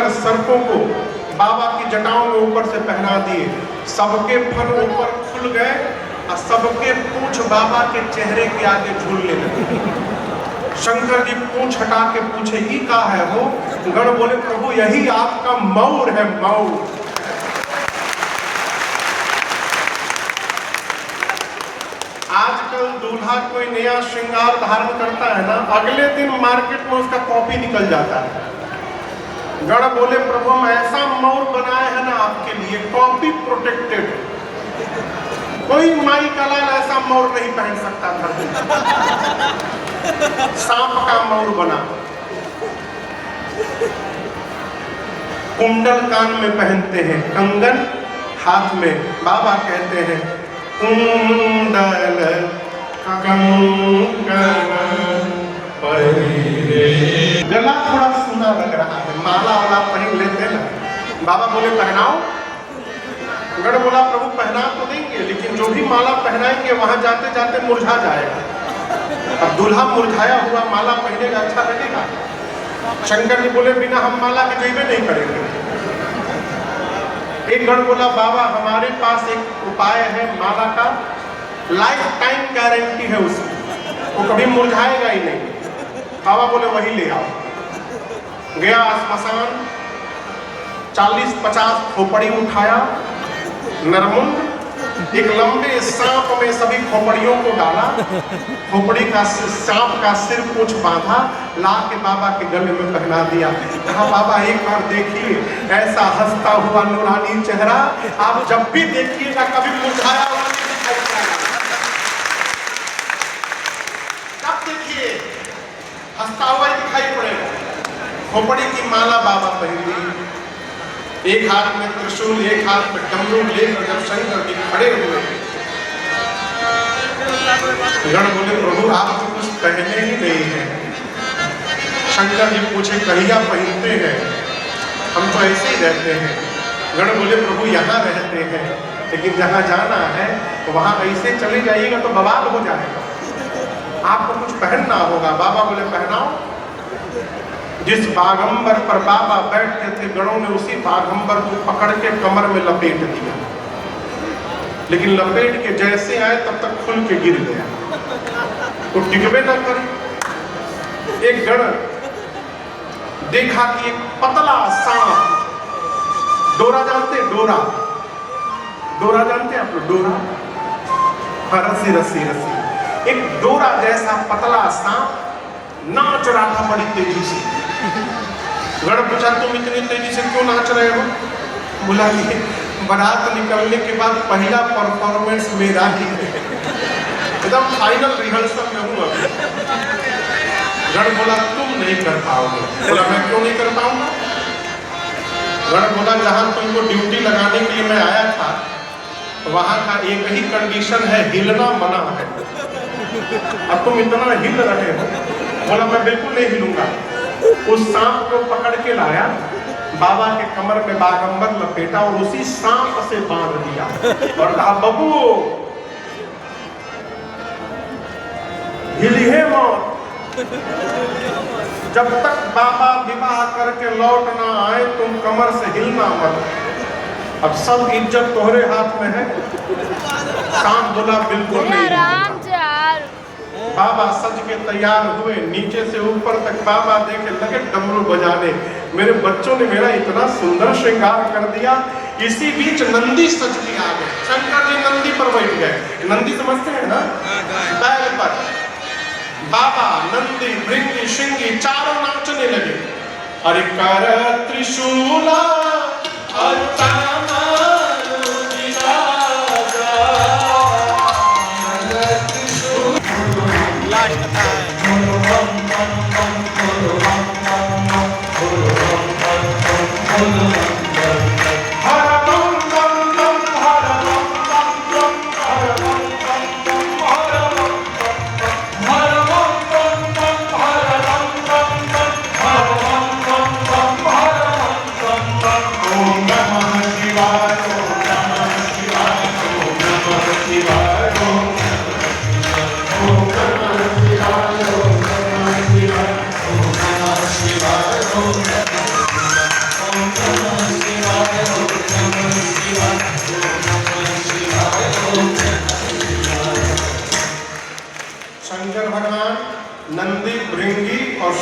10 सर्पों को बाबा की जटाओं में ऊपर से पहना दिए। सबके फन ऊपर खुल गए और सबके पूंछ बाबा के चेहरे के आगे झूलने लगे। शंकर जी पूंछ हटा के पूछे, ये का है वो? गण बोले, प्रभु यही आपका मौर है, मौर। आजकल दूल्हा कोई नया श्रृंगार धारण करता है ना, अगले दिन मार्केट में उसका कॉपी निकल जाता है। गण बोले, प्रभु हम ऐसा मौर बनाए हैं ना आपके लिए, कॉपी प्रोटेक्टेड। कोई माई का लाल ऐसा मौर नहीं पहन सकता था। सांप का मौर बना। कुंडल कान में पहनते हैं, कंगन हाथ में। बाबा कहते हैं कुंडल कंगन पहिरे। गला थोड़ा सुना लग रहा है, माला वाला पहन लेते हैं ना। बाबा बोले पहनाओ। गण बोला, प्रभु पहना तो देंगे, लेकिन जो भी माला पहनाएंगे वहां जाते जाते मुरझा जाएगा। अब दूल्हा मुरझाया हुआ माला पहनेगा, अच्छा लगेगा? शंकर जी बोले, बिना हम माला के जेबे नहीं करेंगे। एक गण बोला, बाबा हमारे पास एक उपाय है माला का, लाइफ टाइम गारंटी है उसकी, वो कभी मुरझाएगा ही नहीं। बाबा बोले वही ले आओ। गया श्मशान, 40-50 खोपड़ी उठाया, नरमुंड एक लंबे सांप में सभी खोपड़ियों को डाला। खोपड़ी का सांप का सिर पूंछ बांधा, ला के बाबा के गले में पहना दिया। कहा, बाबा एक बार देखिए ऐसा हंसता हुआ नूरानी चेहरा आप जब भी देखिएगा, कभी मुरझाया हुआ नहीं दिखाई पड़ेगा। कब देखिए हंसता हुआ दिखाई पड़ेगा। खोपड़ी की माला बाबा पहन ली, एक हाथ में त्रिशूल, एक हाथ में डमरू लेकर जब शंकर जी खड़े हुए, गण बोले, प्रभु आप तो कुछ पहने ही नहीं है। शंकर जी पूछे, कहिया पहनते हैं? हम तो ऐसे ही रहते हैं। गण बोले, प्रभु यहाँ रहते हैं, लेकिन जहाँ जाना है तो वहाँ ऐसे चले जाइएगा तो बवाल हो जाएगा, आपको कुछ पहनना होगा। बाबा बोले, पहनाओ। जिस बागंबर पर बाबा बैठते थे, गणों ने उसी बागंबर को पकड़ के कमर में लपेट दिया, लेकिन लपेट के जैसे आए तब तक खुल के गिर गया, तो टिकवे न करे। एक गण देखा कि एक पतला सांप, डोरा जानते? डोरा, डोरा जानते हैं आप लोग? डोरा, हाँ, रस्सी रस्सी रस्सी। एक डोरा जैसा पतला सांप नाच रहा था बड़ी तेजी से। गण पूछा, तुम इतनी तेजी से क्यों नाच रहे हो? बोला कि बारात निकलने के बाद पहला परफॉर्मेंस मेरा ही है, एकदम फाइनल रिहर्सल में हूँ अभी। गण बोला, तुम नहीं कर पाओगे। बोला, मैं क्यों नहीं कर पाऊंगा? गण बोला, जहां तुमको ड्यूटी लगाने के लिए मैं आया था, वहां का एक ही कंडीशन है, हिलना मना है। अब तुम इतना हिल रहे हो। बोला, मैं बिल्कुल नहीं हिलूंगा। उस सांप को पकड़ के लाया, बाबा के कमर में बागंबर लपेटा और उसी सांप से बांध दिया और कहा, बबू हिली है मौत, जब तक बाबा विवाह करके लौट ना आए तुम कमर से हिलना मत। अब सब इज्जत तोहरे हाथ में है। सांप बोला, बिल्कुल नहीं। बाबा सज के तैयार हुए, नीचे से ऊपर तक बाबा देखे लगे डमरू बजाने। मेरे बच्चों ने मेरा इतना सुंदर श्रृंगार कर दिया। इसी बीच नंदी सज के आ गए। शंकर जी नंदी पर बैठ गए। नंदी समझते हैं ना, बैल पर। बाबा नंदी भृंगी श्रृंगी चारों नाचने लगे। अरे कर त्रिशूला शंकर भगवान, नंदी, भृंगी और